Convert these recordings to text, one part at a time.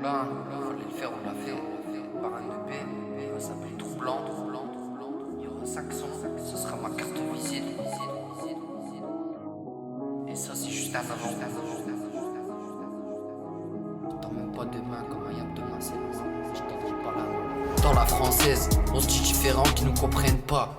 Là, fallait le faire, on l'a fait. Parrain de paix, il va s'appeler Troublant. Il y aura Saxon, ce sera ma carte de visite. Et ça, c'est juste un avant. T'en même pas demain comme un yap demain, c'est je t'en pas là. Dans la française, on se dit différents qui nous comprennent pas,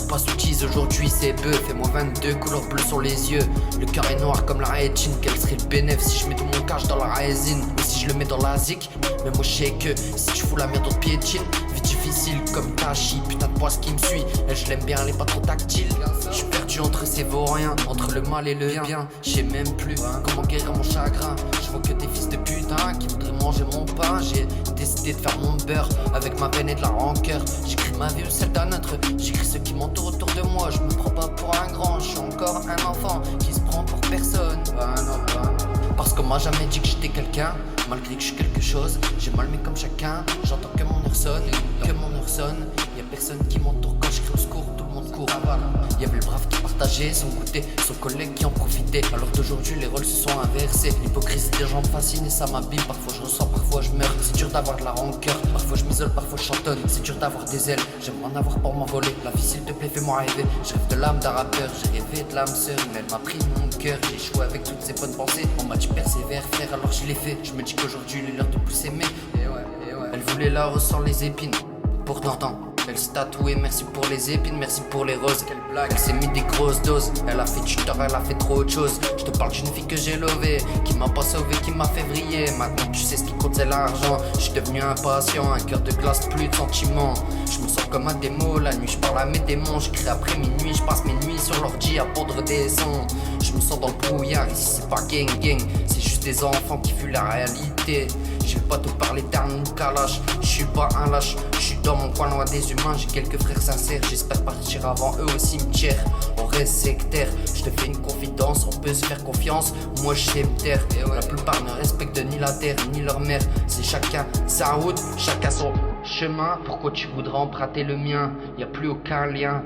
Pas sous aujourd'hui, c'est bœuf. Fais-moi 22 couleurs bleues sur les yeux. Le cœur est noir comme la rétine. Quel serait le bénéf si je mets tout mon cash dans la résine? Ou si je le mets dans la zik? Mais moi je sais que si tu fous la merde au piétine, vie difficile comme Tachi. Putain de poisse qui me suit, elle je l'aime bien, elle est pas trop tactile. Je suis perdu entre ces vauriens, entre le mal et le bien. Je sais même plus comment guérir mon chagrin. Je vois que des fils de putain qui voudraient manger mon pain. J'ai décidé de faire mon beurre avec ma peine et de la rancœur. J'écris ma vie ou celle d'un autre. J'écris ceux qui m'entourent autour de moi. Je me prends pas pour un grand, je suis encore un enfant qui se prend pour personne. Parce qu'on m'a jamais dit que j'étais quelqu'un. Malgré que je suis quelque chose, j'ai mal mais comme chacun. J'entends que mon heure sonne, Y'a personne qui m'entoure quand je crie au secours, tout le monde court. Y'avait le brave qui partageait son goûter, son collègue qui en profitait. Alors d'aujourd'hui les rôles se sont inversés. L'hypocrisie des gens me fascine et ça m'habille. Parfois je ressens, parfois je meurs. C'est dur d'avoir de la rancœur, parfois je m'isole, parfois je chantonne. C'est dur d'avoir des ailes, j'aimerais en avoir pour m'envoler. La vie s'il te plaît fais-moi rêver. Je rêve de l'âme d'un rappeur, j'ai rêvé de l'âme sœur. Mais elle m'a pris mon cœur, j'ai échoué avec toutes ces bonnes pensées. On m'a dit persévère frère, alors je l'ai fait. Je me dis qu'aujourd'hui il est l'heure de plus aimer. Elle voulait la rose sans les épines. Pourtant elle s'est tatouée, merci pour les épines, merci pour les roses. Quelle blague, elle s'est mis des grosses doses. Elle a fait tuteur, elle a fait trop de choses. Je te parle d'une fille que j'ai lovée, qui m'a pas sauvé, qui m'a fait vriller. Maintenant tu sais ce qui compte c'est l'argent. Je suis devenu impatient, un cœur de glace, plus de sentiments. Je me sens comme un démo, la nuit je parle à mes démons. J'écris après minuit, je passe mes nuits sur l'ordi à pondre des sons. Je me sens dans le brouillard, ici c'est pas gang gang. C'est juste des enfants qui fuient la réalité. Je vais pas te parler terme ou calache. Je suis pas un lâche, je suis dans mon coin loin des humains. J'ai quelques frères sincères, j'espère partir avant eux au cimetière. On reste sectaire, je te fais une confidence. On peut se faire confiance, moi je sais me taire. La plupart ne respectent ni la terre ni leur mère. C'est chacun sa route, chacun son chemin. Pourquoi tu voudrais emprunter le mien? Y a plus aucun lien.